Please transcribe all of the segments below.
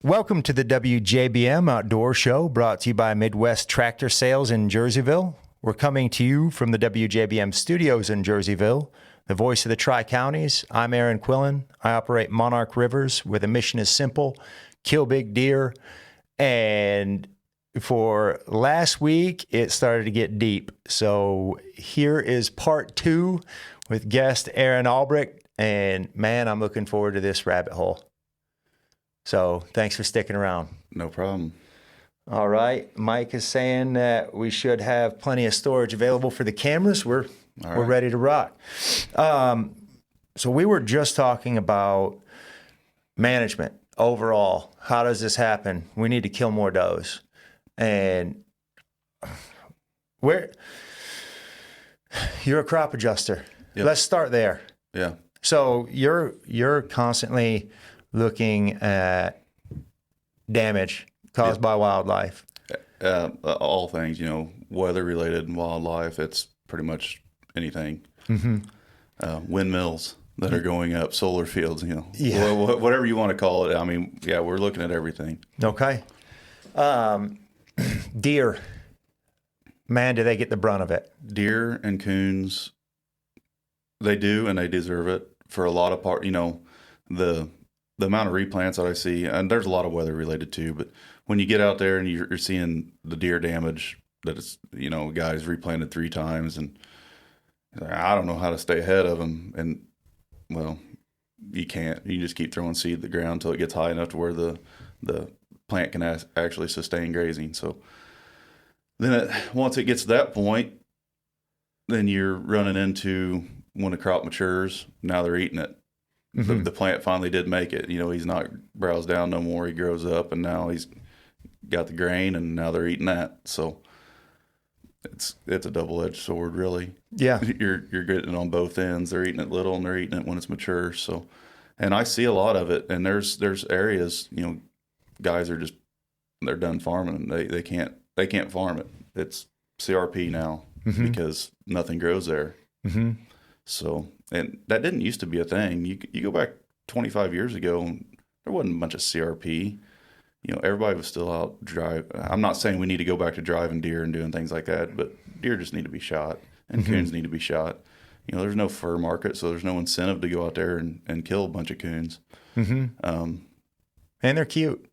Welcome to the WJBM Outdoor Show, brought to you by Midwest Tractor Sales in Jerseyville. We're coming to you from the WJBM studios in Jerseyville, the voice of the Tri-Counties. I'm Aaron Quillan. I operate Monarch Rivers, where the mission is simple: kill big deer. And for last week, it started to get deep. So here is part 2 with guest Aaron Albrecht. And man, I'm looking forward to this rabbit hole. So thanks for sticking around. No problem. All right. Mike is saying that we should have plenty of storage available for the cameras. We're ready to rock. So we were just talking about management overall. How does this happen? We need to kill more does. And you're a crop adjuster. Yep. Let's start there. Yeah. So you're constantly looking at damage caused by wildlife. All things, weather related and wildlife. It's pretty much anything. Mm-hmm. Windmills that are going up, solar fields, whatever you want to call it. I mean, yeah, we're looking at everything. Okay. Deer, man, do they get the brunt of it? Deer and coons, they do, and they deserve it for a lot of part. The amount of replants that I see, and there's a lot of weather related too, but when you get out there and you're seeing the deer damage that it's, guys replanted 3 times, and I don't know how to stay ahead of them. And well, you can't. You just keep throwing seed at the ground until it gets high enough to where the plant can actually sustain grazing. So then once it gets to that point, then you're running into when the crop matures, now they're eating it. Mm-hmm. The plant finally did make it. He's not browsed down no more. He grows up, and now he's got the grain, and now they're eating that. So it's a double-edged sword, really. Yeah, you're getting it on both ends. They're eating it little, and they're eating it when it's mature. So, and I see a lot of it. And there's areas, guys are they're done farming. They can't farm it. It's CRP now because nothing grows there. Mm-hmm. So. And that didn't used to be a thing. You go back 25 years ago, there wasn't a bunch of CRP. Everybody was still out driving. I'm not saying we need to go back to driving deer and doing things like that, but deer just need to be shot, and coons need to be shot. There's no fur market, so there's no incentive to go out there and kill a bunch of coons. Mm-hmm. And they're cute.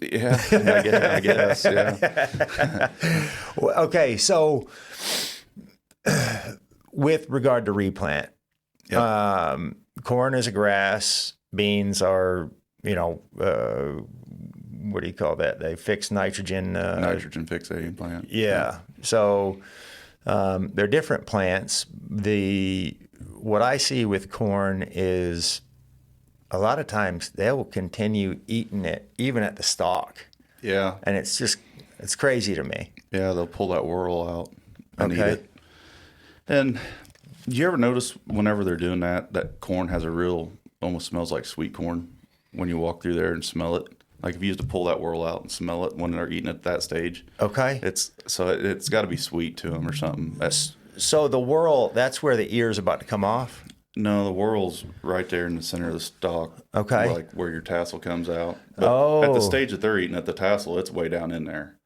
Yeah, I guess, yeah. Okay, so with regard to replant, yep. Corn is a grass. Beans are, what do you call that? They fix nitrogen. Nitrogen fixating plant. Yeah. So they're different plants. What I see with corn is a lot of times they will continue eating it even at the stalk. Yeah. And it's crazy to me. Yeah, they'll pull that whorl out and eat it. And do you ever notice whenever they're doing that corn has almost smells like sweet corn when you walk through there and smell it? Like if you used to pull that whorl out and smell it when they're eating it at that stage. Okay. It's got to be sweet to them or something. So the whorl, that's where the ear's about to come off? No, the whorl's right there in the center of the stalk. Okay. Like where your tassel comes out. But at the stage that they're eating at the tassel, it's way down in there.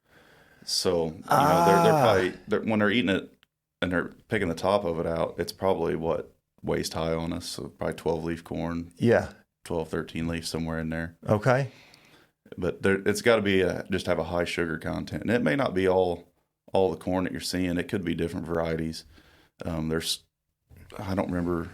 So, they're probably, when they're eating it, and they're picking the top of it out, it's probably waist high on us, so probably 12-leaf corn. Yeah. 12, 13 leaf, somewhere in there. Okay. But it's got to be just have a high sugar content. And it may not be all the corn that you're seeing. It could be different varieties. I don't remember,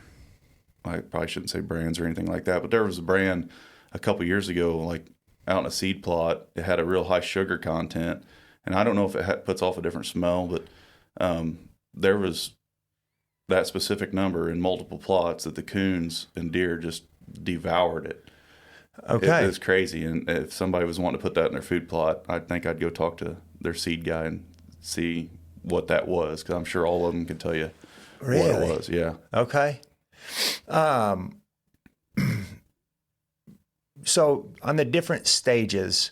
I probably shouldn't say brands or anything like that, but there was a brand a couple years ago, like out in a seed plot. It had a real high sugar content. And I don't know if it puts off a different smell, but there was that specific number in multiple plots that the coons and deer just devoured it. Okay. It was crazy. And if somebody was wanting to put that in their food plot, I think I'd go talk to their seed guy and see what that was, because I'm sure all of them can tell you what it was. Yeah. Okay. So on the different stages,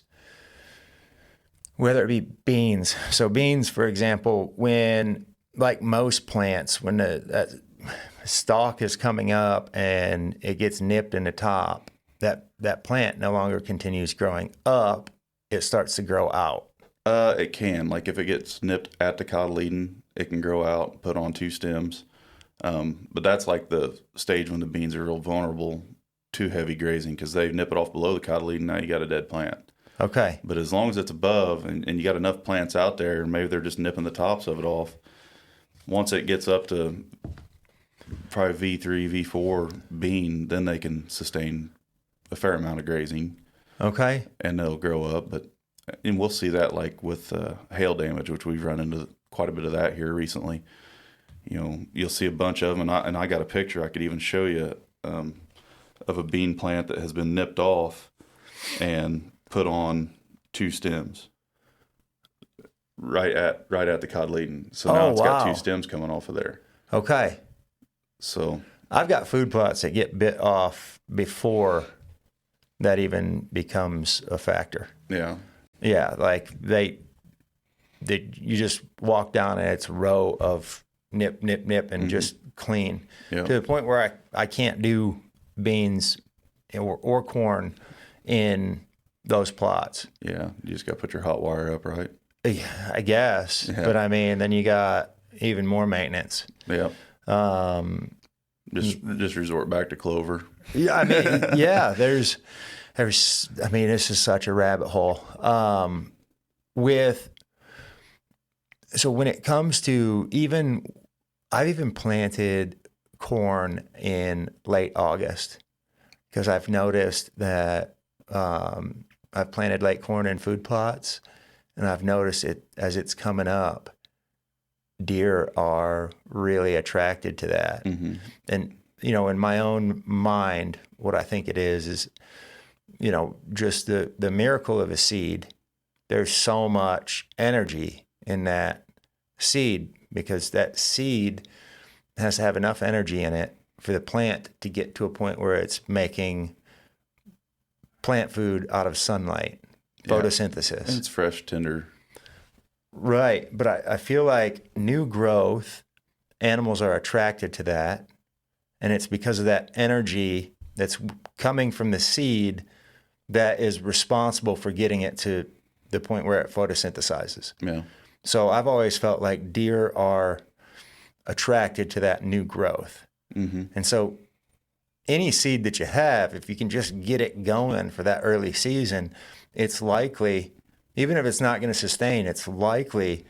whether it be beans. So beans, for example, when, like most plants, when that stalk is coming up and it gets nipped in the top, that plant no longer continues growing up, it starts to grow out. It can. Like if it gets nipped at the cotyledon, it can grow out, put on 2 stems. But that's like the stage when the beans are real vulnerable to heavy grazing because they nip it off below the cotyledon. Now you got a dead plant. Okay. But as long as it's above and you got enough plants out there, maybe they're just nipping the tops of it off. Once it gets up to probably V3, V4 bean, then they can sustain a fair amount of grazing. Okay. And they'll grow up. And we'll see that like with hail damage, which we've run into quite a bit of that here recently. You know, you'll see a bunch of them, and I got a picture I could even show you of a bean plant that has been nipped off and put on 2 stems right at the cotyledon. So now it's got 2 stems coming off of there. Okay. So I've got food plots that get bit off before that even becomes a factor. Yeah. Yeah, like you just walk down and it's a row of nip, nip, nip, and just clean to the point where I can't do beans or corn in those plots. Yeah, you just got to put your hot wire up, right? Yeah, I guess. Yeah. But I mean, then you got even more maintenance. Yeah. Just resort back to clover. Yeah, I mean, yeah, there's I mean, this is such a rabbit hole. So when it comes to I've even planted corn in late August because I've noticed that I've planted late corn in food plots, and I've noticed it as it's coming up. Deer are really attracted to that. Mm-hmm. And, you know, in my own mind, what I think it is, you know, just the miracle of a seed. There's so much energy in that seed because that seed has to have enough energy in it for the plant to get to a point where it's making plant food out of sunlight, photosynthesis. And it's fresh, tender. Right. But I feel like new growth, animals are attracted to that. And it's because of that energy that's coming from the seed that is responsible for getting it to the point where it photosynthesizes. Yeah. So I've always felt like deer are attracted to that new growth. Mm-hmm. And so any seed that you have, if you can just get it going for that early season, it's likely, even if it's not going to sustain, it's likely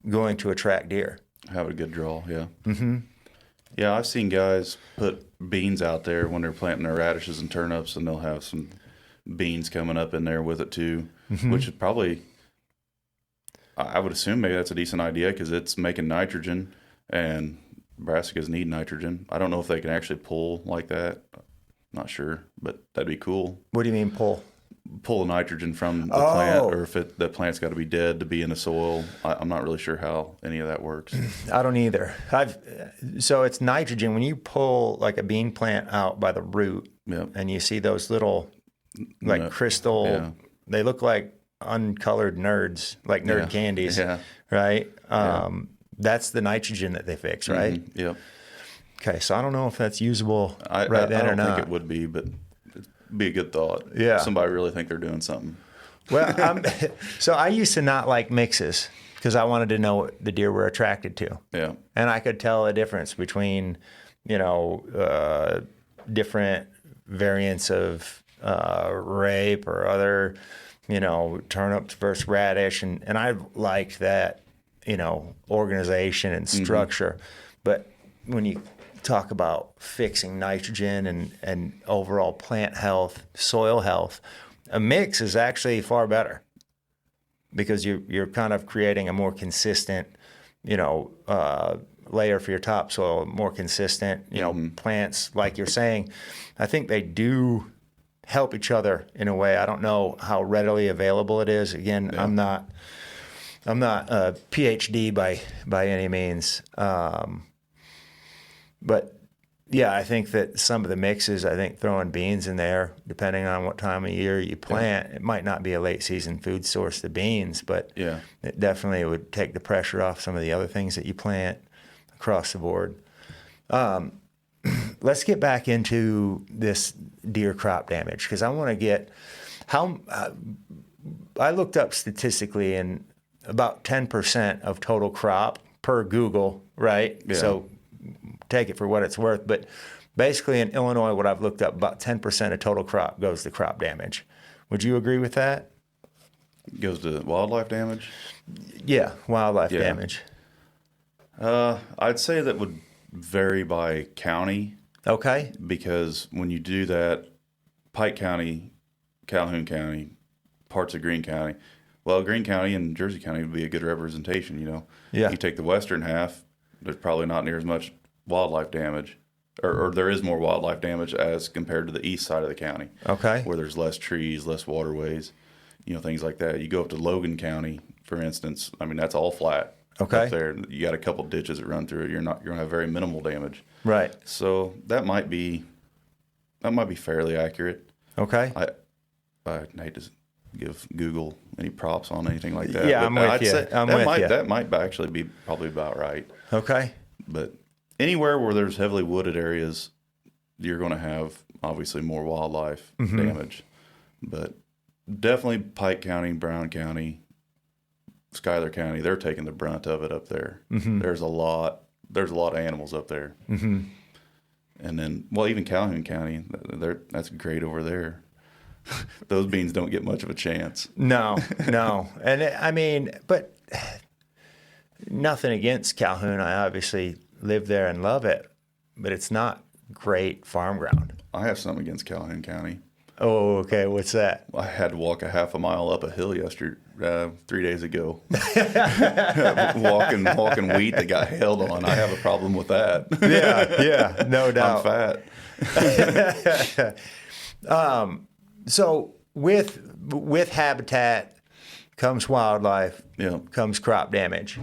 going to attract deer. Have a good draw, yeah. Mm-hmm. Yeah, I've seen guys put beans out there when they're planting their radishes and turnips, and they'll have some beans coming up in there with it too, which is probably, I would assume maybe that's a decent idea because it's making nitrogen, and brassicas need nitrogen. I don't know if they can actually pull like that. Not sure, but that'd be cool. What do you mean pull? Pull the nitrogen from the plant, or if the plant's got to be dead to be in the soil. I'm not really sure how any of that works. I don't either. So it's nitrogen. When you pull like a bean plant out by the root, and you see those little crystal, they look like uncolored nerds, like nerd candies, right? That's the nitrogen that they fix, right? Mm-hmm. Yep. Okay, so I don't know if that's usable then or not. I don't think it would be, but it'd be a good thought. Yeah. Somebody really think they're doing something. Well, so I used to not like mixes because I wanted to know what the deer were attracted to. Yeah. And I could tell a difference between, different variants of rape or other, turnips versus radish. And I liked that, organization and structure. But when you talk about fixing nitrogen and overall plant health, soil health, a mix is actually far better because you're kind of creating a more consistent, layer for your topsoil, more consistent, plants, like you're saying. I think they do help each other in a way. I don't know how readily available it is. Again, I'm not a PhD by any means. But yeah, I think that some of the mixes, throwing beans in there, depending on what time of year you plant, it might not be a late season food source, the beans, but it definitely would take the pressure off some of the other things that you plant across the board. Let's get back into this, deer crop damage, because I want to get how I looked up statistically, and about 10% of total crop per Google, right? Yeah. So take it for what it's worth. But basically in Illinois, what I've looked up, about 10% of total crop goes to crop damage. Would you agree with that? Goes to wildlife damage? Yeah, wildlife damage. I'd say that would vary by county. Okay. Because when you do that, Pike County, Calhoun County, parts of Greene County, well, Greene County and Jersey County would be a good representation, you know. Yeah. You take the western half, there's probably not near as much wildlife damage, or there is more wildlife damage as compared to the east side of the county. Okay. Where there's less trees, less waterways, you know, things like that. You go up to Logan County, for instance, I mean, that's all flat. Okay. Up there, you got a couple ditches that run through it. You're gonna have very minimal damage. Right. So that might be fairly accurate. Okay. I hate to give Google any props on anything like that. Yeah, but I'm with I'd you. say I'm with you. That might actually be probably about right. Okay. But anywhere where there's heavily wooded areas, you're going to have obviously more wildlife damage. But definitely Pike County, Brown County, Schuyler County, they're taking the brunt of it up there. There's a lot of animals up there. And then, well, even Calhoun County, that's great over there. Those beans don't get much of a chance. No. And I mean, but nothing against Calhoun. I obviously live there and love it, but it's not great farm ground. I have something against Calhoun County. Oh, okay. What's that? I had to walk a half a mile up a hill 3 days ago. walking wheat that got hailed on. I have a problem with that. Yeah, no doubt. I'm fat. So with habitat comes wildlife, comes crop damage.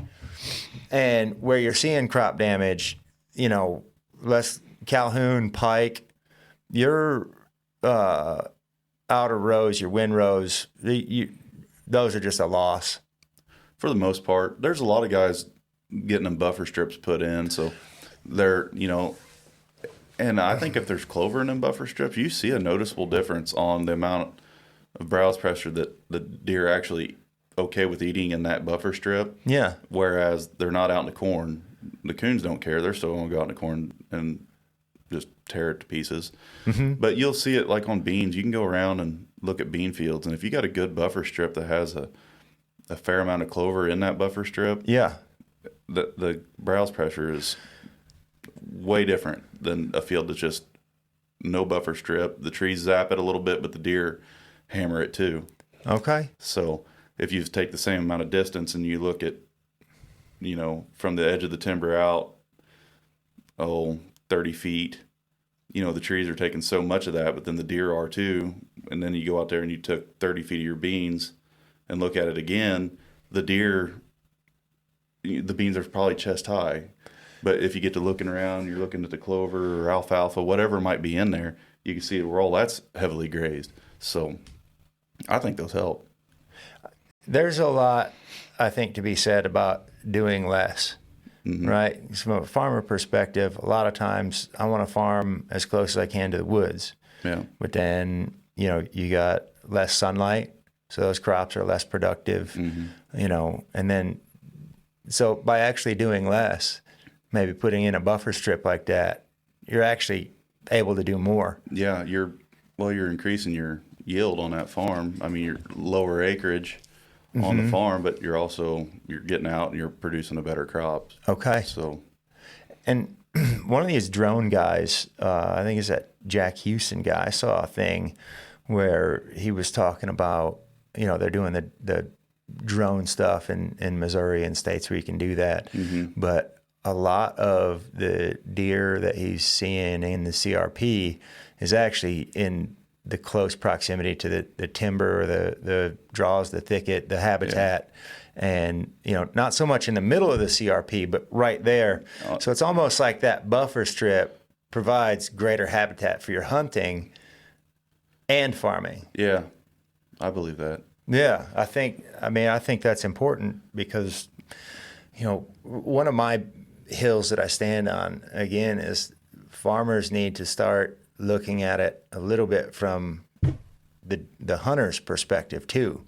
And where you're seeing crop damage, you know, less Calhoun, Pike, your outer rows, your windrows, those are just a loss. For the most part, there's a lot of guys getting them buffer strips put in, so they're, you know, and I think if there's clover in them buffer strips, you see a noticeable difference on the amount of browse pressure that the deer are actually okay with eating in that buffer strip. Yeah. Whereas they're not out in the corn. The coons don't care. They're still going to go out in the corn and just tear it to pieces. But you'll see it like on beans. You can go around and look at bean fields, and if you got a good buffer strip that has a fair amount of clover in that buffer strip, the browse pressure is way different than a field that's just no buffer strip. The trees zap it a little bit, but the deer hammer it too. Okay. So if you take the same amount of distance and you look at, you know, from the edge of the timber out, 30 feet, you know, the trees are taking so much of that, but then the deer are too. And then you go out there and you took 30 feet of your beans and look at it again, the beans are probably chest high. But if you get to looking around, you're looking at the clover or alfalfa, whatever might be in there, you can see where all that's heavily grazed. So I think those help. There's a lot, I think, to be said about doing less, right? So from a farmer perspective, a lot of times I want to farm as close as I can to the woods. Yeah. But then, you know, you got less sunlight, so those crops are less productive, you know, and then, so by actually doing less, maybe putting in a buffer strip like that, you're actually able to do more. Yeah, you're increasing your yield on that farm. I mean, you're lower acreage on the farm, but you're getting out and you're producing a better crop. Okay. So, and one of these drone guys, I think it's that Jack Houston guy, I saw a thing where he was talking about, you know, they're doing the drone stuff in Missouri and states where you can do that. But a lot of the deer that he's seeing in the CRP is actually in the close proximity to the timber or the draws, the thicket, the habitat, and, you know, not so much in the middle of the CRP, but right there. So it's almost like that buffer strip provides greater habitat for your hunting and farming. Yeah, I believe that. Yeah, I think that's important because, you know, one of my hills that I stand on, again, is farmers need to start looking at it a little bit from the hunter's perspective too.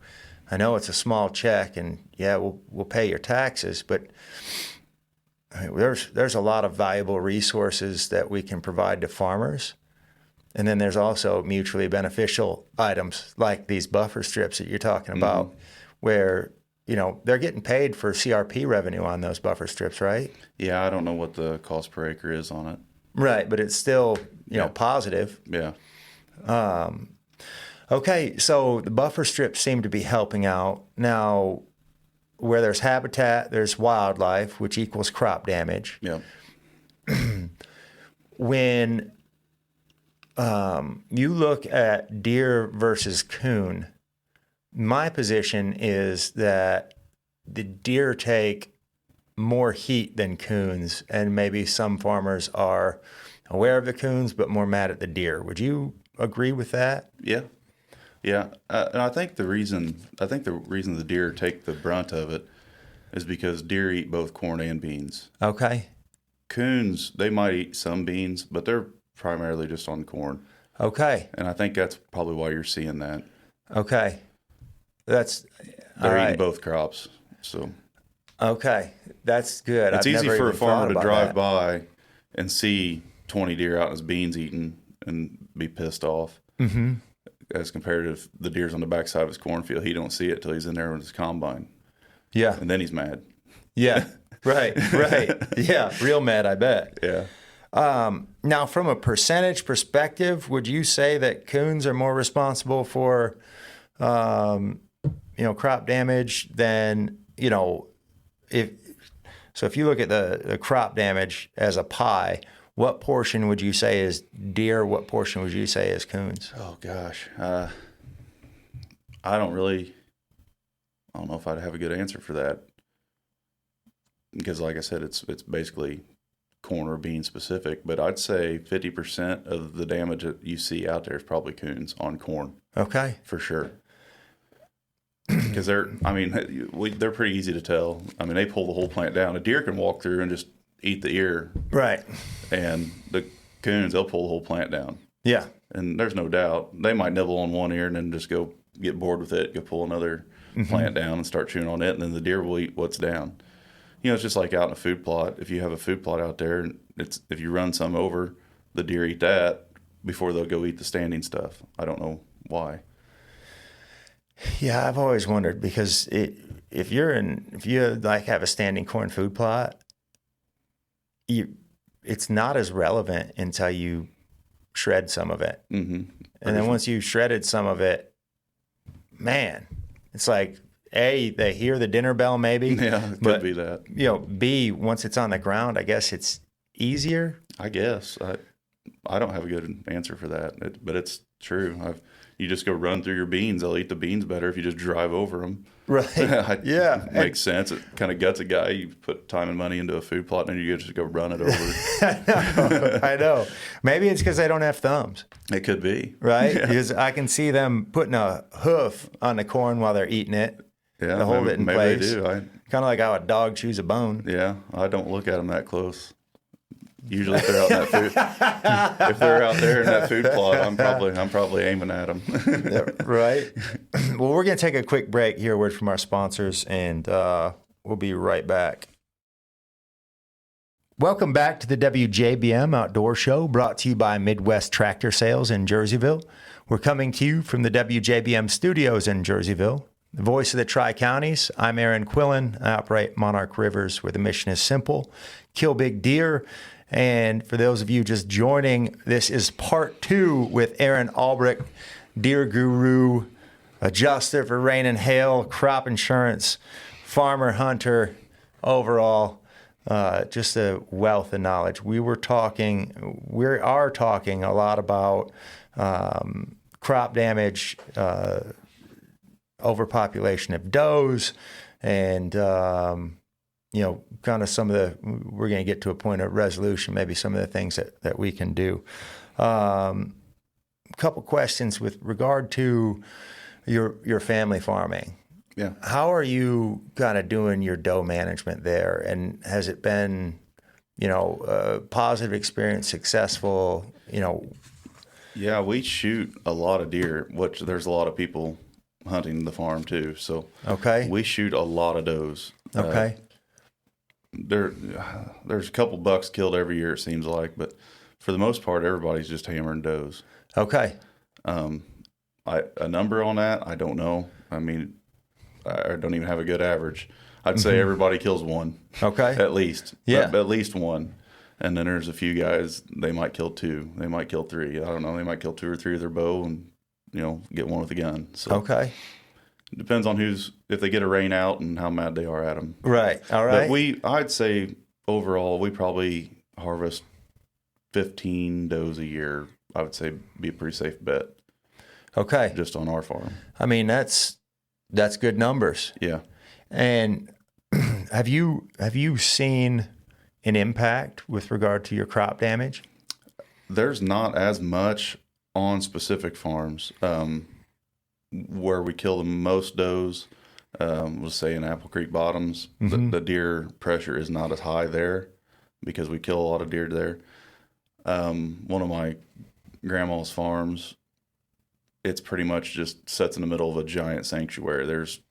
I know it's a small check, and yeah, we'll pay your taxes, but there's a lot of valuable resources that we can provide to farmers. And then there's also mutually beneficial items like these buffer strips that you're talking about, where, they're getting paid for CRP revenue on those buffer strips, right? Yeah, I don't know what the cost per acre is on it. Right, but it's still, positive. Yeah. Okay, so the buffer strips seem to be helping out. Now, where there's habitat, there's wildlife, which equals crop damage. Yeah. When you look at deer versus coon, my position is that the deer take more heat than coons, and maybe some farmers are aware of the coons but more mad at the deer. Would you agree with that? Yeah. Yeah. And I think the reason the deer take the brunt of it is because deer eat both corn and beans. Okay. Coons, they might eat some beans, but they're primarily just on corn. Okay. And I think that's probably why you're seeing that. Okay. They're right. eating both crops. So okay, that's good. It's I've easy never for a even farmer thought to about drive that. by and see 20 deer out in his beans eating and be pissed off. Mm-hmm. As compared to if the deer's on the backside of his cornfield, he don't see it till he's in there with his combine. Yeah. And then he's mad. Yeah. Right. Yeah. Real mad, I bet. Yeah. Now, from a percentage perspective, would you say that coons are more responsible for, crop damage than, if you look at the crop damage as a pie, what portion would you say is deer? What portion would you say is coons? Oh gosh. I don't know if I'd have a good answer for that. Because like I said, it's basically corn or bean specific, but I'd say 50% of the damage that you see out there is probably coons on corn. Okay. For sure. Because they're pretty easy to tell. I mean, they pull the whole plant down. A deer can walk through and just eat the ear. Right. And the coons, they'll pull the whole plant down. Yeah. And there's no doubt. They might nibble on one ear and then just go get bored with it, go pull another plant down and start chewing on it, and then the deer will eat what's down. It's just like out in a food plot. If you have a food plot out there, if you run some over, the deer eat that before they'll go eat the standing stuff. I don't know why. Yeah, I've always wondered, because if you have a standing corn food plot, it's not as relevant until you shred some of it. Mm-hmm. And then once you've shredded some of it, man, it's like, A, they hear the dinner bell maybe. Yeah, it could be that. B, once it's on the ground, I guess it's easier. I guess. I don't have a good answer for that, but it's true. You just go run through your beans. They'll eat the beans better if you just drive over them. Right. Yeah. Makes sense. It kind of guts a guy. You put time and money into a food plot, and you just go run it over. I know. Maybe it's because they don't have thumbs. It could be. Right? Yeah. Because I can see them putting a hoof on the corn while they're eating it. Yeah, to hold it in place. Maybe they do. Kind of like how a dog chews a bone. Yeah, I don't look at them that close. Usually, if they're out in that food, if they're out there in that food plot, I'm probably aiming at them. Yeah, right. Well, we're going to take a quick break, hear a word from our sponsors, and we'll be right back. Welcome back to the WJBM Outdoor Show, brought to you by Midwest Tractor Sales in Jerseyville. We're coming to you from the WJBM studios in Jerseyville. The voice of the Tri-Counties. I'm Aaron Quillan. I operate Monarch Rivers, where the mission is simple: kill big deer. And for those of you just joining, this is part 2 with Aaron Albrecht, deer guru, adjuster for rain and hail, crop insurance, farmer, hunter, overall, just a wealth of knowledge. We are talking a lot about crop damage, overpopulation of does, and kind of some of the, we're going to get to a point of resolution, maybe some of the things that we can do. A couple questions with regard to your family farming. Yeah. How are you kind of doing your doe management there? And has it been, a positive experience, successful? Yeah, we shoot a lot of deer, which there's a lot of people hunting the farm too. So Okay. we shoot a lot of does. Okay. There's a couple bucks killed every year, it seems like, but for the most part, everybody's just hammering does. Okay. A number on that, I don't know. I mean, I don't even have a good average. I'd say everybody kills one. Okay. At least. Yeah. At least one. And then there's a few guys, they might kill two. They might kill three. I don't know. They might kill two or three with their bow and, get one with a gun. So Okay. it depends on if they get a rain out and how mad they are at them. Right. All right. But I'd say overall, we probably harvest 15 does a year. I would say be a pretty safe bet. Okay. Just on our farm. I mean, that's good numbers. Yeah. And have you seen an impact with regard to your crop damage? There's not as much on specific farms. Where we kill the most does, we'll say in Apple Creek Bottoms, the deer pressure is not as high there because we kill a lot of deer there. One of my grandma's farms, it's pretty much just sits in the middle of a giant sanctuary. There's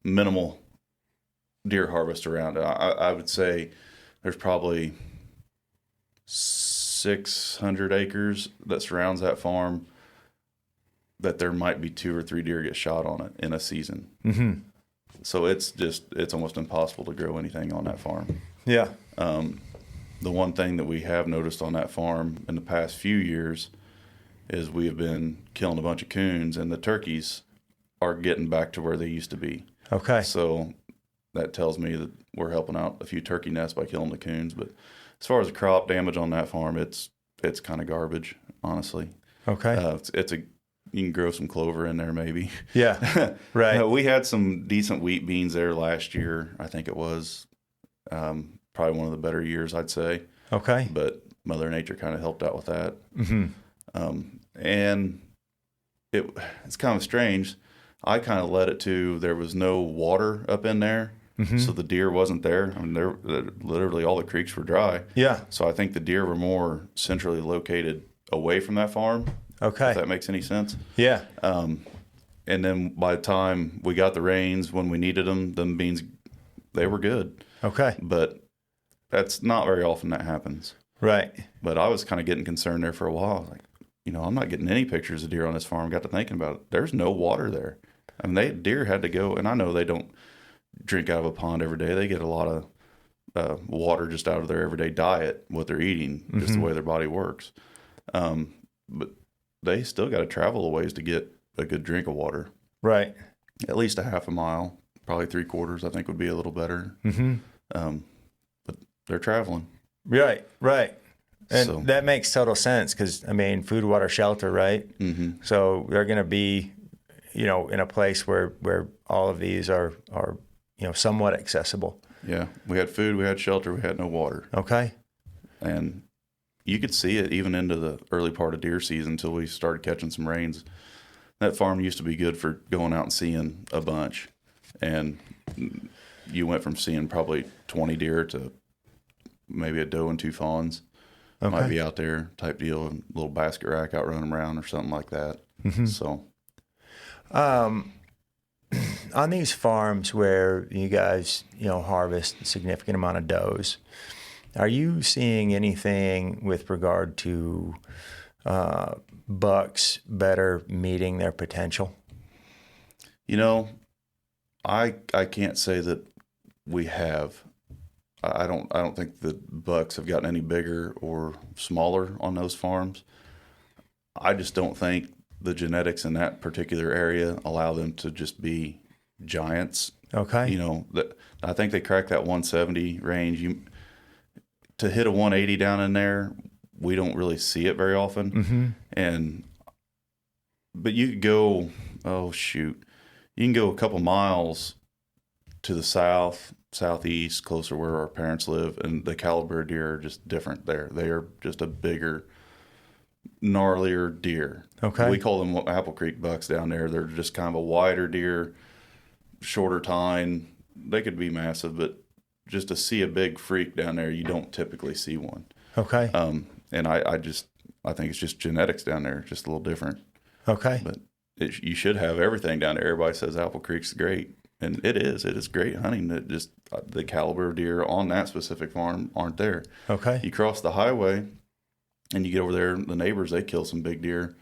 minimal deer harvest around it. I would say there's probably 600 acres that surrounds that farm that there might be 2 or 3 deer get shot on it in a season. Mm-hmm. So it's almost impossible to grow anything on that farm. Yeah. The one thing that we have noticed on that farm in the past few years is we have been killing a bunch of coons, and the turkeys are getting back to where they used to be. Okay. So that tells me that we're helping out a few turkey nests by killing the coons. But as far as the crop damage on that farm, it's kind of garbage, honestly. Okay. You can grow some clover in there maybe. Yeah. Right. We had some decent wheat beans there last year. I think it was probably one of the better years, I'd say. Okay. But Mother Nature kind of helped out with that. Mm-hmm. And it's kind of strange. I kind of led it to there was no water up in there, so the deer wasn't there. I mean, literally all the creeks were dry. Yeah. So I think the deer were more centrally located away from that farm. Okay. If that makes any sense. Yeah. And then by the time we got the rains when we needed them beans, they were good. Okay. But that's not very often that happens. Right. But I was kind of getting concerned there for a while. Like, I'm not getting any pictures of deer on this farm. Got to thinking about it. There's no water there. I mean, deer had to go, and I know they don't drink out of a pond every day. They get a lot of water just out of their everyday diet, what they're eating, just the way their body works. But they still got to travel a ways to get a good drink of water. Right. At least a half a mile, probably 3/4, I think would be a little better. Mm-hmm. But they're traveling. Right. Right. And So- that makes total sense because, I mean, food, water, shelter, right? Mm-hmm. So they're going to be, in a place where all of these are somewhat accessible. Yeah. We had food, we had shelter, we had no water. Okay. And you could see it even into the early part of deer season until we started catching some rains. That farm used to be good for going out and seeing a bunch. And you went from seeing probably 20 deer to maybe a doe and 2 fawns. Okay. Might be out there type deal, a little basket rack out running around or something like that. Mm-hmm. So, on these farms where you guys, harvest a significant amount of does, are you seeing anything with regard to bucks better meeting their potential? I can't say that we have. I don't think the bucks have gotten any bigger or smaller on those farms. I just don't think the genetics in that particular area allow them to just be giants. Okay. I think they cracked that 170 range. To hit a 180 down in there, we don't really see it very often. Mm-hmm. But you could go, you can go a couple miles to the southeast, closer where our parents live, and the caliber of deer are just different there. They are just a bigger, gnarlier deer. Okay. We call them Apple Creek bucks down there. They're just kind of a wider deer, shorter tine. They could be massive, but just to see a big freak down there, you don't typically see one. Okay. And I think it's just genetics down there, just a little different. Okay. But you should have everything down there. Everybody says Apple Creek's great, and it is. It is great hunting. It just the caliber of deer on that specific farm aren't there. Okay. You cross the highway, and you get over there. The neighbors, they kill some big deer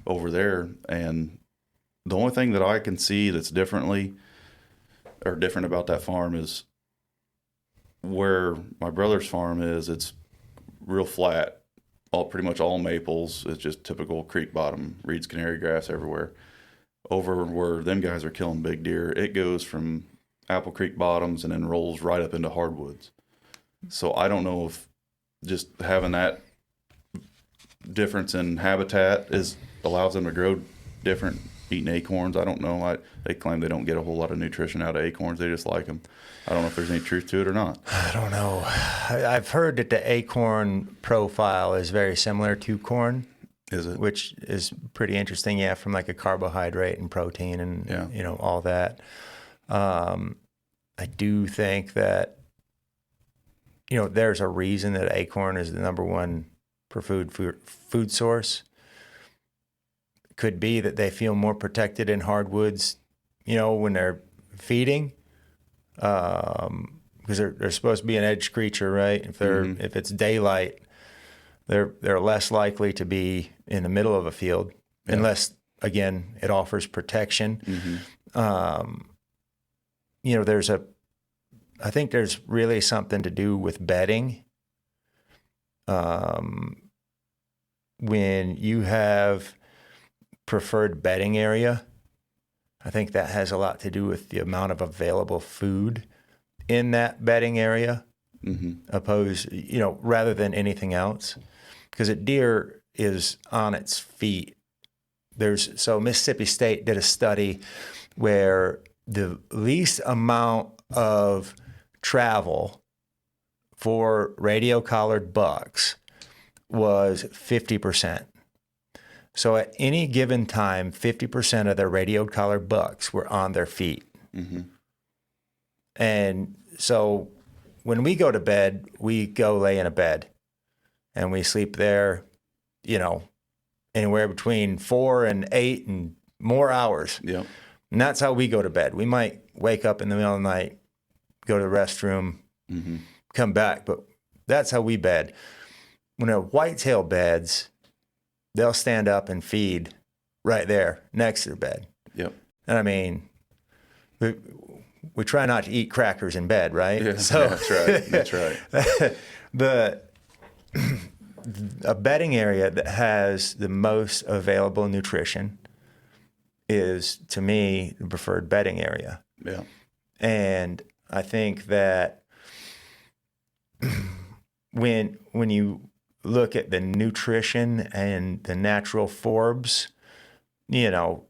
over there, and the only thing that I can see that's different about that farm is where my brother's farm is. It's real flat, pretty much all maples. It's just typical creek bottom, reeds, canary grass everywhere. Over where them guys are killing big deer, it goes from Apple Creek bottoms and then rolls right up into hardwoods. So I don't know if just having that difference in habitat allows them to grow different, eating acorns. I don't know. They claim they don't get a whole lot of nutrition out of acorns. They just like them. I don't know if there's any truth to it or not. I don't know. I've heard that the acorn profile is very similar to corn. Is it? Which is pretty interesting, yeah, from like a carbohydrate and protein and, you know, all that. I do think that, you know, there's a reason that acorn is the number one preferred food source. Could be that they feel more protected in hardwoods, you know, when they're feeding, because they're supposed to be an edge creature, right? If it's daylight, they're less likely to be in the middle of a field, unless again it offers protection. You know, I think there's really something to do with bedding. When you have preferred bedding area, I think that has a lot to do with the amount of available food in that bedding area, you know, rather than anything else. Because a deer is on its feet. So Mississippi State did a study where the least amount of travel for radio collared bucks was 50%. So at any given time, 50% of their radioed collared bucks were on their feet. And so when we go to bed, we go lay in a bed and we sleep there, you know, anywhere between 4 and 8 and more hours. Yeah. And that's how we go to bed. We might wake up in the middle of the night, go to the restroom, come back, but that's how we bed. When they're whitetail beds, they'll stand up and feed right there next to their bed. Yep. And I mean, we try not to eat crackers in bed, right? Yeah, so, that's right. That's right. A bedding area that has the most available nutrition is, to me, the preferred bedding area. Yeah. And I think that when you look at the nutrition and the natural forbs, you know,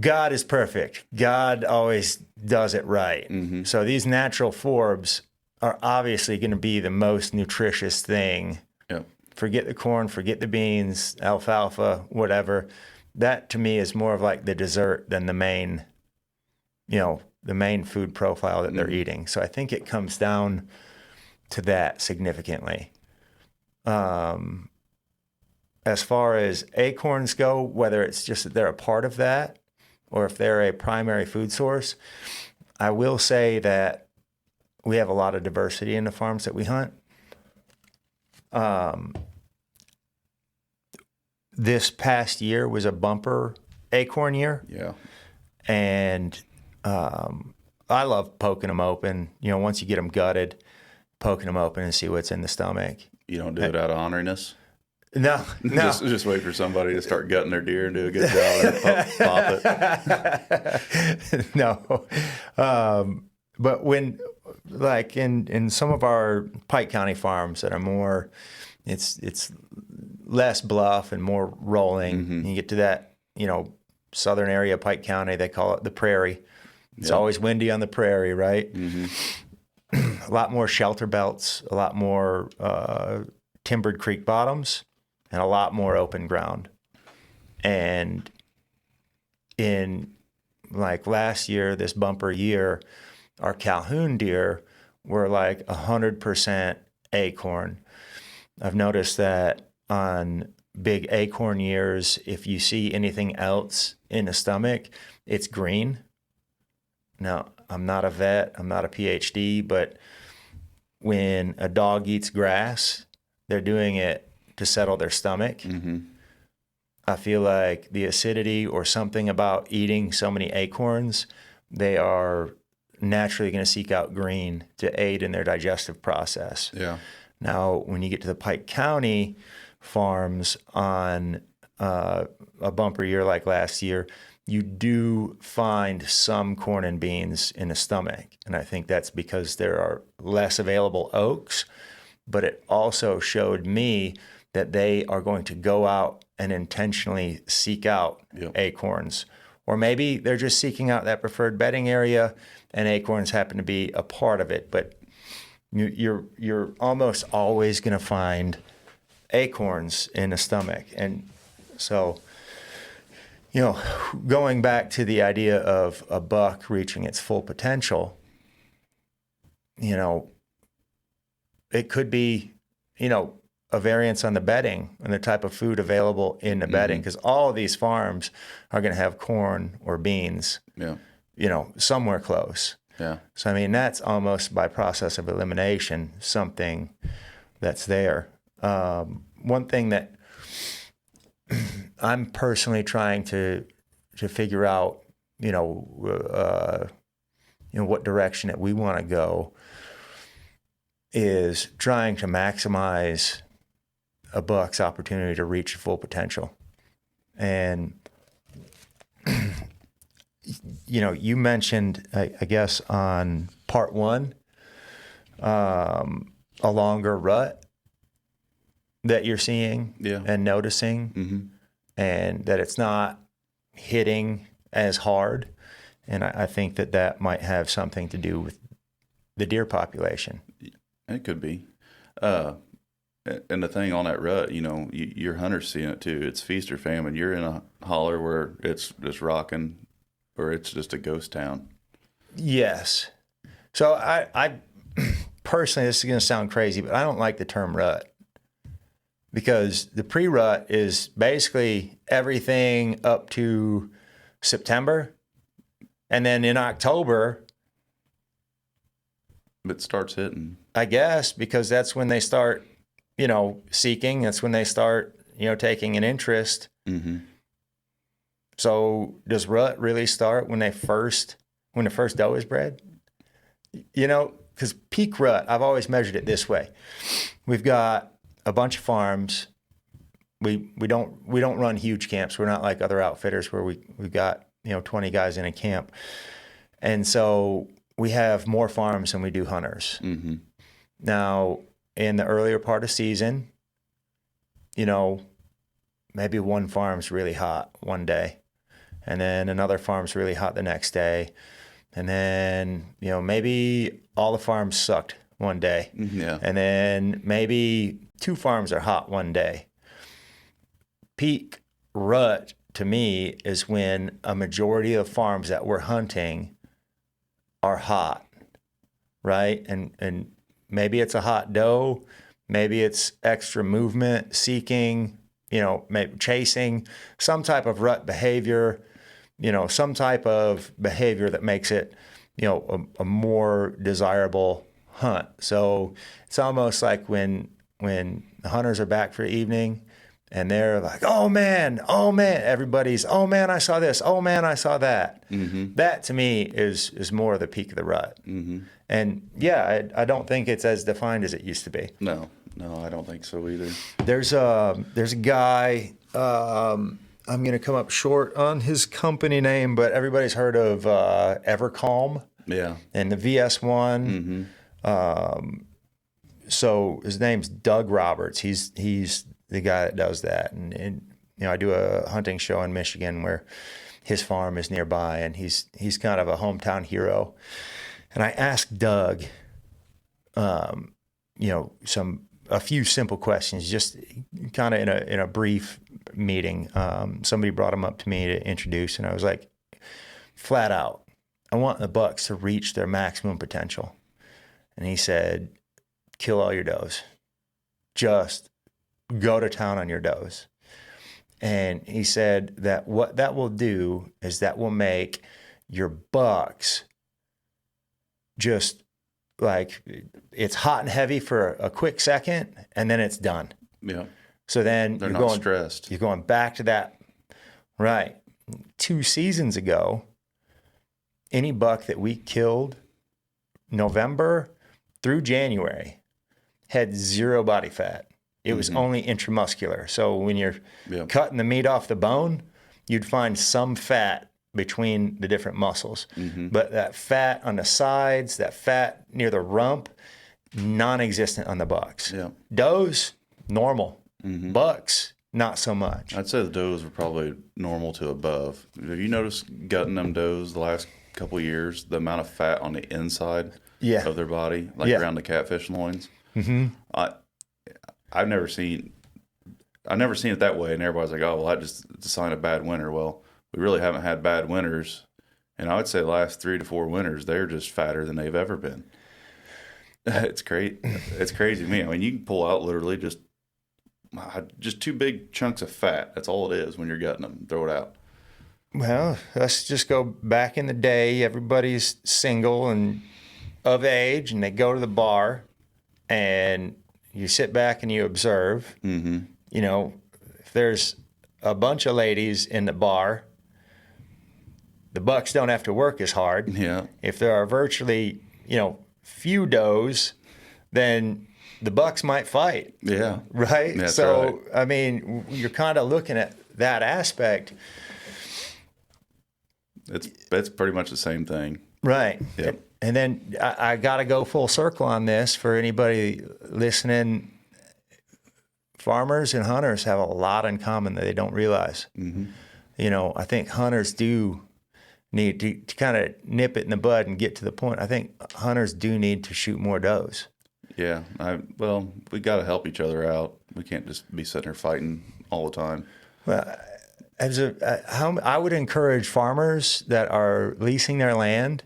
God is perfect. God always does it right. So these natural forbs are obviously going to be the most nutritious thing. Yep. Forget the corn, forget the beans, alfalfa, whatever. That to me is more of like the dessert than the main, you know, the main food profile that they're eating. So I think it comes down to that significantly. As far as acorns go, whether it's just that they're a part of that or if they're a primary food source, I will say that we have a lot of diversity in the farms that we hunt. This past year was a bumper acorn year. Yeah. And I love poking them open. You know, once you get them gutted, poking them open and see what's in the stomach. You don't do it out of honoriness? No. Just wait for somebody to start gutting their deer and do a good job and pop it. No. But when, like in some of our Pike County farms that are more, it's less bluff and more rolling. You get to that, you know, southern area of Pike County, they call it the prairie. It's always windy on the prairie, right? A lot more shelter belts, a lot more timbered creek bottoms, and a lot more open ground. And in like last year, this bumper year, our Calhoun deer were like 100% acorn. I've noticed that on big acorn years, if you see anything else in the stomach, it's green. Now, I'm not a vet, I'm not a PhD, but when a dog eats grass, they're doing it to settle their stomach. Mm-hmm. I feel like the acidity or something about eating so many acorns, they are naturally going to seek out green to aid in their digestive process. Yeah. Now, when you get to the Pike County farms on a bumper year like last year, you do find some corn and beans in the stomach. And I think that's because there are less available oaks, but it also showed me that they are going to go out and intentionally seek out acorns. Or maybe they're just seeking out that preferred bedding area and acorns happen to be a part of it. But you're almost always going to find acorns in the stomach. And so, going back to the idea of a buck reaching its full potential, it could be, a variance on the bedding and the type of food available in the bedding, because all of these farms are going to have corn or beans, somewhere close. Yeah. So, that's almost by process of elimination, something that's there. One thing that I'm personally trying to figure out, what direction that we want to go is trying to maximize a buck's opportunity to reach full potential. And, you mentioned, I guess, on part one, a longer rut that you're seeing and noticing, and that it's not hitting as hard. And I think that might have something to do with the deer population. It could be. And the thing on that rut, your hunter's seeing it too. It's feast or famine. You're in a holler where it's just rocking, or it's just a ghost town. Yes. So I personally, this is going to sound crazy, but I don't like the term rut, because the pre-rut is basically everything up to September. And then in October, it starts hitting. I guess, because that's when they start, seeking. That's when they start, taking an interest. Mm-hmm. So does rut really start when the first doe is bred? Because peak rut, I've always measured it this way. We've got a bunch of farms. We don't run huge camps. We're not like other outfitters where we've got 20 guys in a camp, and so we have more farms than we do hunters. Mm-hmm. Now, in the earlier part of season, maybe one farm's really hot one day, and then another farm's really hot the next day, and then maybe all the farms sucked one day, and then maybe two farms are hot one day. Peak rut to me is when a majority of farms that we're hunting are hot, right? And maybe it's a hot doe, maybe it's extra movement, seeking, maybe chasing, some type of rut behavior, some type of behavior that makes it, a more desirable hunt. So it's almost like when the hunters are back for the evening and they're like, oh man, everybody's, oh man, I saw this, oh man, I saw that. Mm-hmm. That to me is more the peak of the rut. Mm-hmm. And I don't think it's as defined as it used to be. No, I don't think so either. There's a guy, I'm going to come up short on his company name, but everybody's heard of Evercalm. Yeah. And the VS1. Mm-hmm. So his name's Doug Roberts. He's the guy that does that. And I do a hunting show in Michigan where his farm is nearby, and he's kind of a hometown hero. And I asked Doug, a few simple questions, just kind of in a brief meeting. Somebody brought him up to me to introduce, and I was like, flat out, I want the bucks to reach their maximum potential. And he said, kill all your does. just go to town on your does. And he said that what that will do is that will make your bucks just like, it's hot and heavy for a quick second, and then it's done. Yeah. So then They're not stressed. You're going back to that. Right. 2 seasons ago, any buck that we killed November through January had 0 body fat. It was only intramuscular. So when you're cutting the meat off the bone, you'd find some fat between the different muscles. But that fat on the sides, that fat near the rump, non-existent on the bucks. Yeah. Does, normal. Bucks, not so much. I'd say the does were probably normal to above. Have you noticed gutting them does the last couple of years, the amount of fat on the inside of their body, like around the catfish loins? I've never seen it that way, and everybody's like, "Oh, well, it's a sign of bad winter." Well, we really haven't had bad winters, and I would say the last 3 to 4 winters, they're just fatter than they've ever been. It's great. It's crazy to me. I mean, you can pull out literally just 2 big chunks of fat. That's all it is when you're gutting them. Throw it out. Well, let's just go back in the day. Everybody's single and of age, and they go to the bar, and you sit back and you observe. You know, if there's a bunch of ladies in the bar, the bucks don't have to work as hard. Yeah. If there are virtually, few does, then the bucks might fight. Yeah. Right? That's so, right. I mean, you're kind of looking at that aspect. It's pretty much the same thing. Right. Yep. And then I got to go full circle on this for anybody listening. Farmers and hunters have a lot in common that they don't realize. I think hunters do need to kind of nip it in the bud and get to the point. I think hunters do need to shoot more does. Yeah. We got to help each other out. We can't just be sitting there fighting all the time. Well, I would encourage farmers that are leasing their land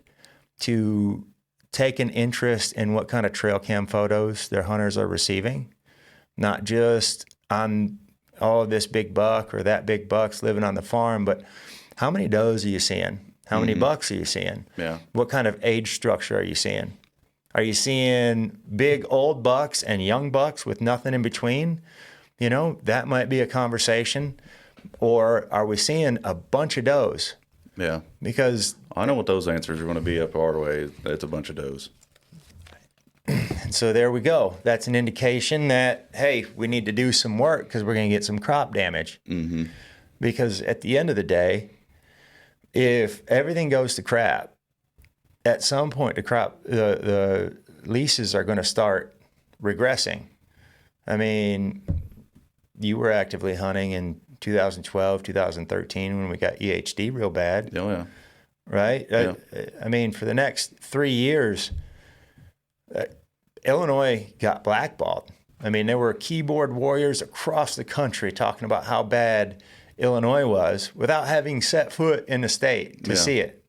to take an interest in what kind of trail cam photos their hunters are receiving, not just on this big buck or that big buck's living on the farm, but how many does are you seeing? How many bucks are you seeing? Yeah. What kind of age structure are you seeing? Are you seeing big old bucks and young bucks with nothing in between? That might be a conversation. Or are we seeing a bunch of does? Yeah. Because I know what those answers are going to be up our way. It's a bunch of does. And so there we go. That's an indication that, hey, we need to do some work because we're going to get some crop damage. Because at the end of the day, if everything goes to crap, at some point the leases are going to start regressing. I mean, you were actively hunting in 2012, 2013 when we got EHD real bad. Oh, yeah. Right? Yeah. I mean, for the next 3 years, Illinois got blackballed. I mean, there were keyboard warriors across the country talking about how bad Illinois was without having set foot in the state to see it.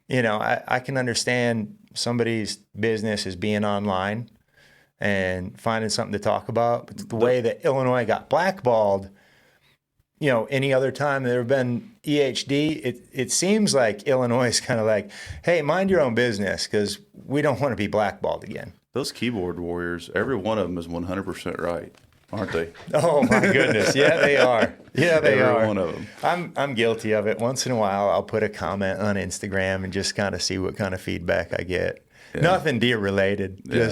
I can understand somebody's business is being online and finding something to talk about. But the way that Illinois got blackballed, any other time there have been EHD, it seems like Illinois is kind of like, hey, mind your own business because we don't want to be blackballed again. Those keyboard warriors, every one of them is 100% right, aren't they? Oh, my goodness. Yeah, they are. Yeah, they are. Every one of them. I'm guilty of it. Once in a while, I'll put a comment on Instagram and just kind of see what kind of feedback I get. Yeah. Nothing deer related. Yeah.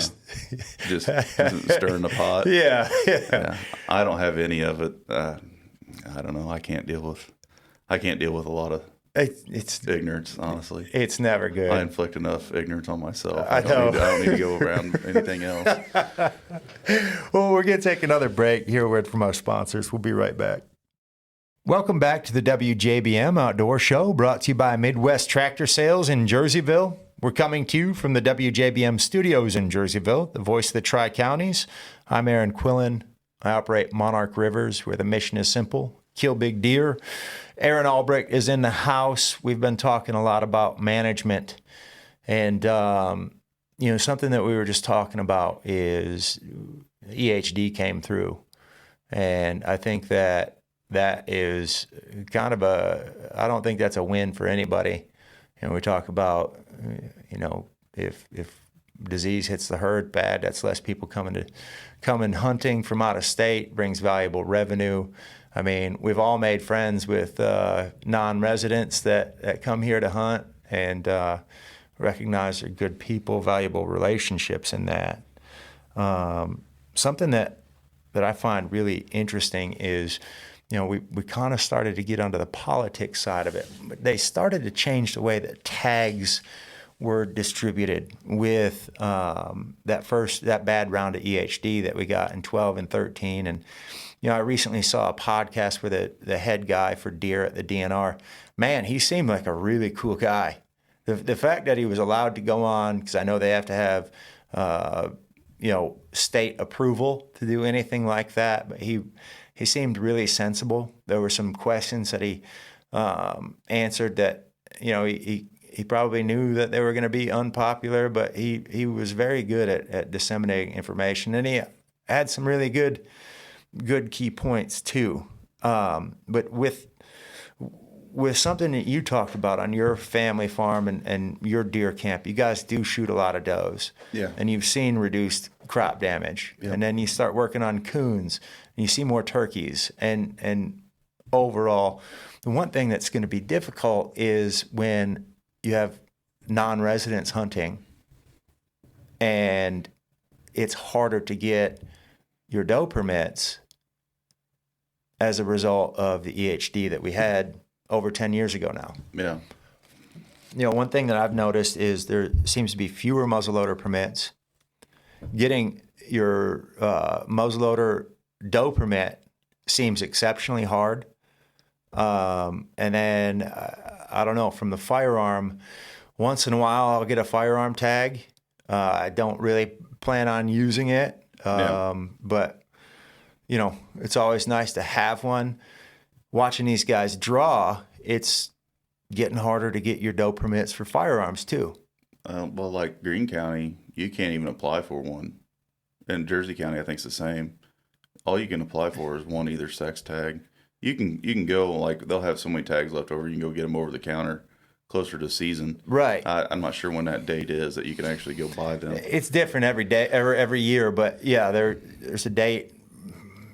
Just stirring the pot. Yeah. I don't have any of it. I don't know. I can't deal with a lot of it's ignorance, honestly. It's never good. I inflict enough ignorance on myself. I don't need to go around anything else. Well, we're going to take another break. Hear a word from our sponsors. We'll be right back. Welcome back to the WJBM Outdoor Show, brought to you by Midwest Tractor Sales in Jerseyville. We're coming to you from the WJBM studios in Jerseyville, the voice of the Tri-Counties. I'm Aaron Quillan. I operate Monarch Rivers, where the mission is simple: kill big deer. Aaron Albrecht is in the house. We've been talking a lot about management. And, something that we were just talking about is EHD came through. And I think that is kind of I don't think that's a win for anybody. And we talk about, if disease hits the herd bad, that's less people coming hunting from out of state, brings valuable revenue. I mean, we've all made friends with non-residents that come here to hunt and recognize they're good people, valuable relationships in that. Something that I find really interesting is, we kind of started to get onto the politics side of it. But they started to change the way that tags were distributed with that bad round of EHD that we got in 12 and 13. And, I recently saw a podcast where the head guy for deer at the DNR, man, he seemed like a really cool guy. The fact that he was allowed to go on, because I know they have to have, state approval to do anything like that, but he seemed really sensible. There were some questions that he answered that, he probably knew that they were going to be unpopular, but he was very good at disseminating information, and he had some really good key points too. But with something that you talked about on your family farm and your deer camp, you guys do shoot a lot of does. Yeah. And you've seen reduced crop damage. Yep. And then you start working on coons and you see more turkeys. And overall, the one thing that's going to be difficult is when you have non-residents hunting and it's harder to get your doe permits as a result of the EHD that we had over 10 years ago now. Yeah. One thing that I've noticed is there seems to be fewer muzzleloader permits. Getting your muzzleloader doe permit seems exceptionally hard. And then, I don't know, from the firearm, once in a while I'll get a firearm tag. I don't really plan on using it. But, it's always nice to have one. Watching these guys draw, it's getting harder to get your doe permits for firearms too. Well, like Greene County, you can't even apply for one. In Jersey County, I think it's the same. All you can apply for is one either sex tag. You can go, like, they'll have so many tags left over, you can go get them over the counter closer to season. Right. I'm not sure when that date is that you can actually go buy them. It's different every day, every year, but yeah, there's a date,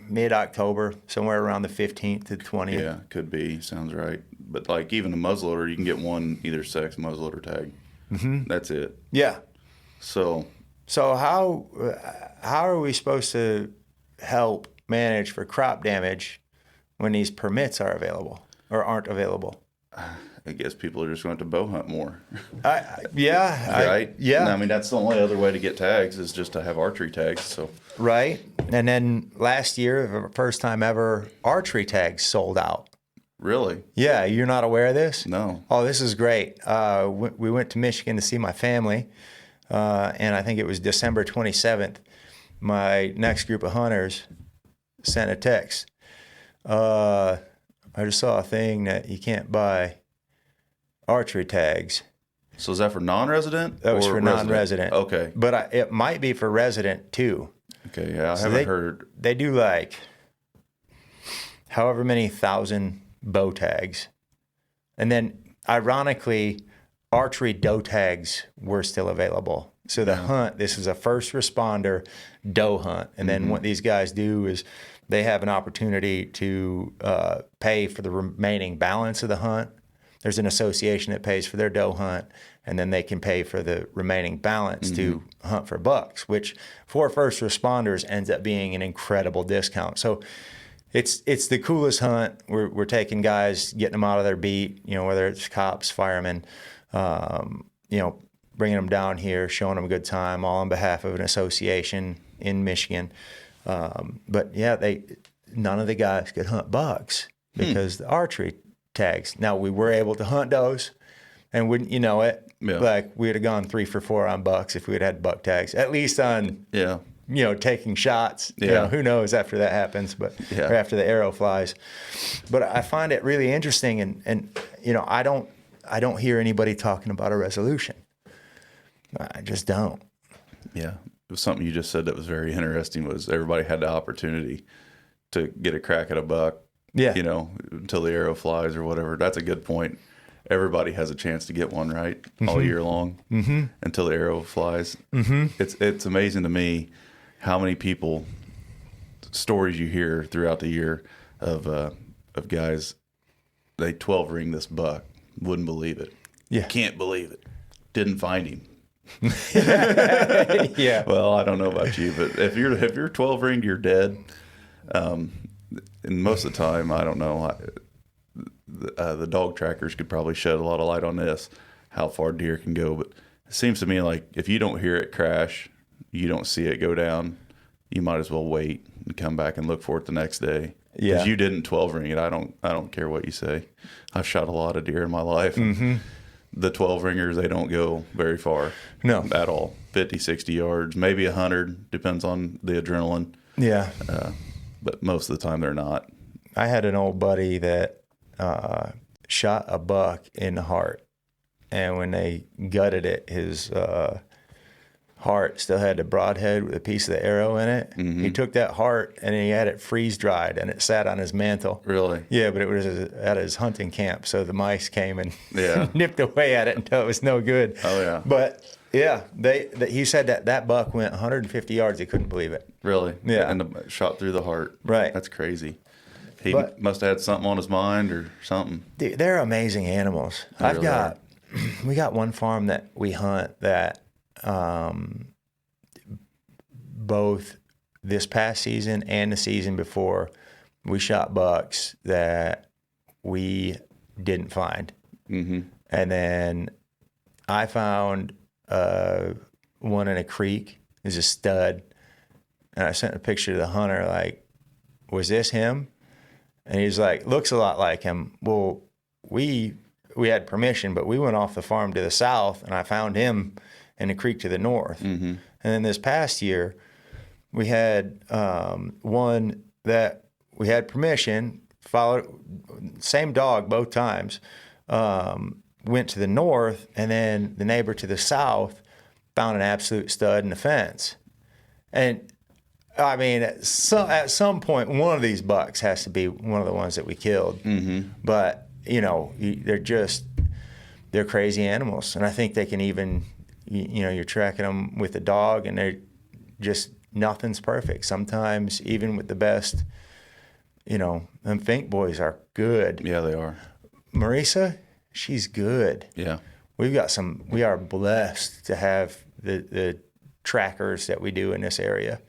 mid-October, somewhere around the 15th to 20th. Yeah, could be. Sounds right. But like even a muzzleloader, you can get one either sex muzzleloader tag. Mm-hmm. That's it. Yeah. So how are we supposed to help manage for crop damage when these permits are available or aren't available? I guess people are just going to bow hunt more. Yeah. Right? Yeah. I mean, that's the only other way to get tags is just to have archery tags. So. Right. And then last year, the first time ever, archery tags sold out. Really? Yeah. You're not aware of this? No. Oh, this is great. We went to Michigan to see my family, and I think it was December 27th. My next group of hunters sent a text. I just saw a thing that you can't buy archery tags. So is that for non-resident? That was for resident? non-resident. Okay. But it might be for resident too. Okay, yeah, I haven't heard. They do like however many thousand bow tags. And then, ironically, archery doe tags were still available. So the hunt, this is a first responder doe hunt. And then what these guys do is they have an opportunity to pay for the remaining balance of the hunt. There's an association that pays for their doe hunt, and then they can pay for the remaining balance to hunt for bucks, which for first responders ends up being an incredible discount. So it's the coolest hunt. We're taking guys, getting them out of their beat, whether it's cops, firemen, bringing them down here, showing them a good time, all on behalf of an association in Michigan. But yeah, none of the guys could hunt bucks because the archery tags. Now we were able to hunt does, and wouldn't you know it? Yeah. Like we'd have gone 3 for 4 on bucks if we had buck tags, at least on taking shots. Yeah. Who knows after that happens, but or after the arrow flies. But I find it really interesting, and I don't hear anybody talking about a resolution. I just don't. Yeah. was something you just said that was very interesting, was everybody had the opportunity to get a crack at a buck, Yeah. you know, until the arrow flies or whatever. That's a good point. Everybody has a chance to get one, right? All year long until the arrow flies. It's amazing to me how many people, stories you hear throughout the year of guys, they 12 ring this buck, wouldn't believe it. Yeah. Can't believe it. Didn't find him. Yeah. Well, I don't know about you, but if you're 12 ringed, you're dead. And most of the time, I don't know. The dog trackers could probably shed a lot of light on this, how far deer can go. But it seems to me like if you don't hear it crash, you don't see it go down, you might as well wait and come back and look for it the next day. Yeah. Because you didn't 12 ring it. I don't care what you say. I've shot a lot of deer in my life. The 12 ringers, they don't go very far. No. At all. 50, 60 yards, maybe 100, depends on the adrenaline. Yeah. But most of the time they're not. I had an old buddy that shot a buck in the heart, and when they gutted it, his heart still had the broadhead with a piece of the arrow in it. He took that heart and he had it freeze dried, and it sat on his mantle. Really? Yeah, but it was at his hunting camp, so the mice came and Yeah. nipped away at it until it was no good. Oh, yeah. But yeah, he said that buck went 150 yards. He couldn't believe it. Really? Yeah. And shot through the heart. Right. That's crazy. He But- must have had something on his mind or something. Dude, they're amazing animals. They really We got one farm that we hunt that both this past season and the season before, we shot bucks that we didn't find. And then I found one in a creek. It was a stud. And I sent a picture to the hunter, like, was this him? And he's like, looks a lot like him. Well, we had permission, but we went off the farm to the south, and I found him in the creek to the north. And then this past year, we had one that we had permission, followed, same dog both times, went to the north, and then the neighbor to the south found an absolute stud in the fence. And I mean, at some point, one of these bucks has to be one of the ones that we killed. But, you know, they're crazy animals. And I think they can even, you know, you're tracking them with a dog, and they're just, nothing's perfect. Sometimes, even with the best, you know, them Fink boys are good. Yeah, they are. Marisa, she's good. Yeah. We are blessed to have the trackers that we do in this area.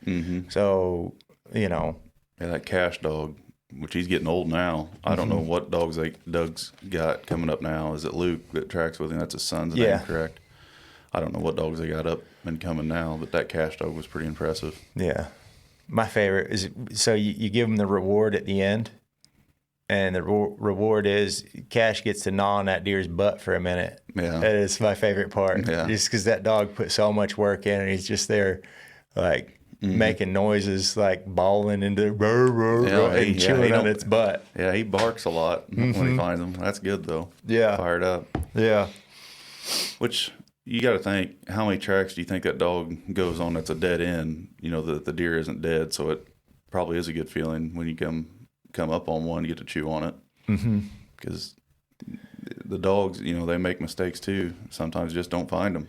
So, you know. Yeah, that Cash dog, which he's getting old now. I don't know what Doug's got coming up now. Is it Luke that tracks with him? That's his son's name, correct? I don't know what dogs they got up and coming now, but that Cash dog was pretty impressive. Yeah. My favorite is, so you give them the reward at the end, and the reward is Cash gets to gnaw on that deer's butt for a minute. Yeah. That is my favorite part. Yeah. Just because that dog put so much work in, and he's just there, like, making noises, like bawling into and chewing on its butt. Yeah, he barks a lot when he finds them. That's good, though. Yeah. Fired up. Yeah. Which, you got to think, how many tracks do you think that dog goes on that's a dead end? You know, the deer isn't dead, so it probably is a good feeling when you come up on one, you get to chew on it. Because the dogs, you know, they make mistakes too. Sometimes just don't find them.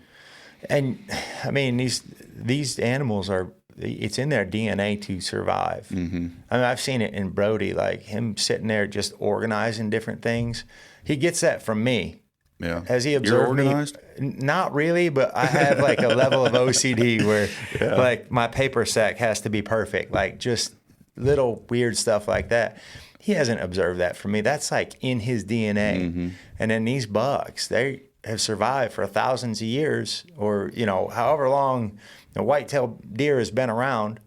And I mean, these animals it's in their DNA to survive. I mean, I've seen it in Brody, like him sitting there just organizing different things. He gets that from me. Yeah. Has he You're observed organized? me? Not really, but I have like a level of OCD where like my paper sack has to be perfect, like just little weird stuff like that. He hasn't observed that from me. That's like in his DNA. And then these bucks, they have survived for thousands of years, or, you know, however long the white-tailed deer has been around.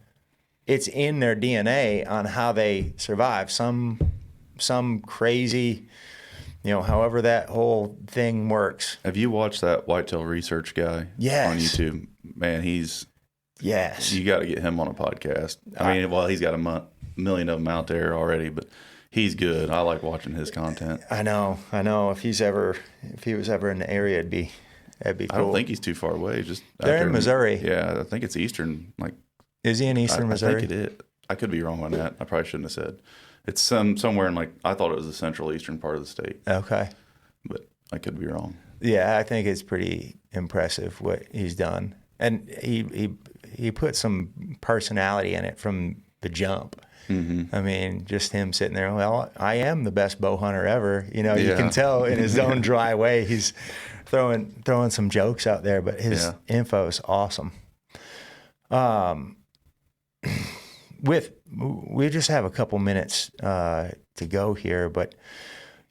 It's in their DNA on how they survive. Some crazy, you know, however that whole thing works. Have you watched that whitetail research guy on YouTube? Man, Yes. you got to get him on a podcast. I mean, well, he's got a million of them out there already, but he's good. I like watching his content. I know. If he was ever in the area, That'd be cool. I don't think he's too far away. Just out They're there in Missouri. Yeah, I think it's eastern. Like, Is he in eastern Missouri? I think it is. I could be wrong on that. I probably shouldn't have said. It's somewhere in, like, I thought it was the central eastern part of the state. Okay. But I could be wrong. Yeah, I think it's pretty impressive what he's done. And he put some personality in it from the jump. I mean, just him sitting there, well, I am the best bow hunter ever. You know, you can tell in his own dry way, he's throwing some jokes out there, but his info is awesome. We just have a couple minutes to go here, but,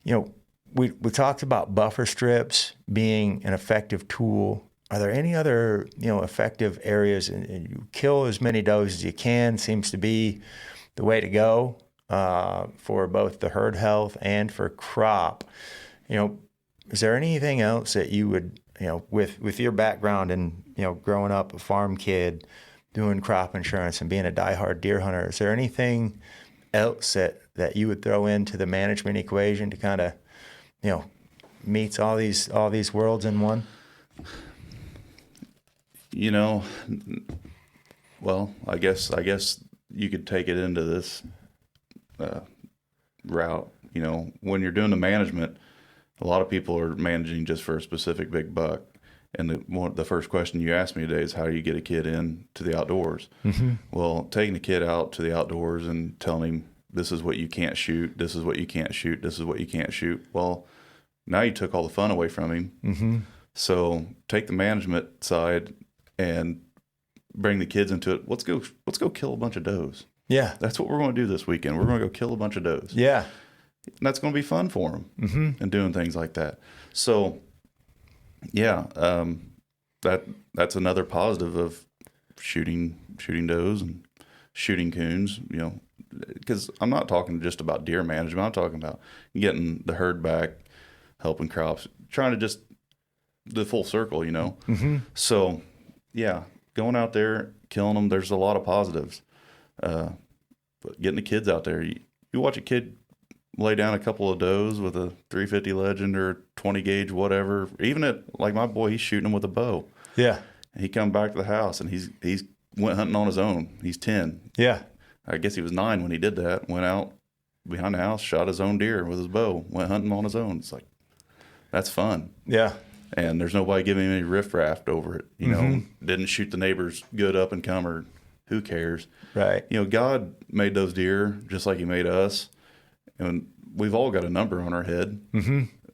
you know, we talked about buffer strips being an effective tool. Are there any other, you know, effective areas? And you kill as many does as you can seems to be the way to go for both the herd health and for crop. You know, is there anything else that you would, you know, with your background and, you know, growing up a farm kid, doing crop insurance and being a diehard deer hunter, is there anything else that you would throw into the management equation to kind of, you know, meets all these worlds in one? You know, well, I guess you could take it into this route. You know, when you're doing the management, a lot of people are managing just for a specific big buck. And the first question you asked me today is, how do you get a kid into the outdoors? Well, taking the kid out to the outdoors and telling him, this is what you can't shoot, this is what you can't shoot, this is what you can't shoot. Well, now you took all the fun away from him. So take the management side and bring the kids into it. Let's go kill a bunch of does. Yeah, that's what we're going to do this weekend. We're going to go kill a bunch of does. Yeah, and that's going to be fun for them, and doing things like that. So, yeah, that's another positive of shooting does and shooting coons. You know, because I'm not talking just about deer management. I'm talking about getting the herd back, helping crops, trying to just the full circle. You know, so. Yeah, going out there, killing them, there's a lot of positives. But getting the kids out there, you watch a kid lay down a couple of does with a 350 Legend or 20 gauge, whatever. Even like my boy, he's shooting them with a bow. Yeah. And he come back to the house and he's went hunting on his own. He's 10. Yeah. I guess he was 9 when he did that. Went out behind the house, shot his own deer with his bow, went hunting on his own. It's like, that's fun. Yeah. And there's nobody giving him any riffraff over it. You know, didn't shoot the neighbor's good up and comer. Who cares? Right. You know, God made those deer just like he made us. And we've all got a number on our head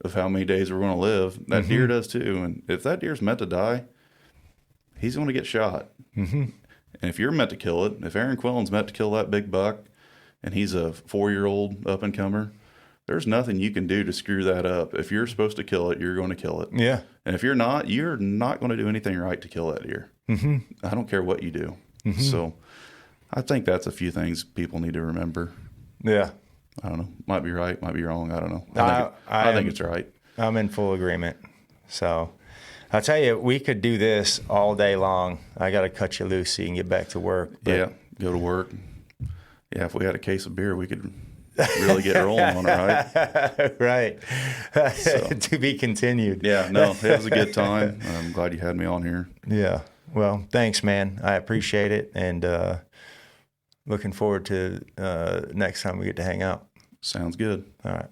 of how many days we're going to live. That deer does too. And if that deer's meant to die, he's going to get shot. And if you're meant to kill it, if Aaron Quillan's meant to kill that big buck and he's a 4-year-old up and comer, there's nothing you can do to screw that up. If you're supposed to kill it, you're going to kill it. Yeah. And if you're not going to do anything right to kill that deer. I don't care what you do. So I think that's a few things people need to remember. Yeah. I don't know. Might be right, might be wrong. I don't know. I think it's right. I'm in full agreement. So I'll tell you, we could do this all day long. I got to cut you loose so you can get back to work. Yeah, go to work. Yeah, if we had a case of beer, we could really get rolling on it, right? Right. So, to be continued. Yeah, no, it was a good time. I'm glad you had me on here. Yeah. Well, thanks, man. I appreciate it. And looking forward to next time we get to hang out. Sounds good. All right.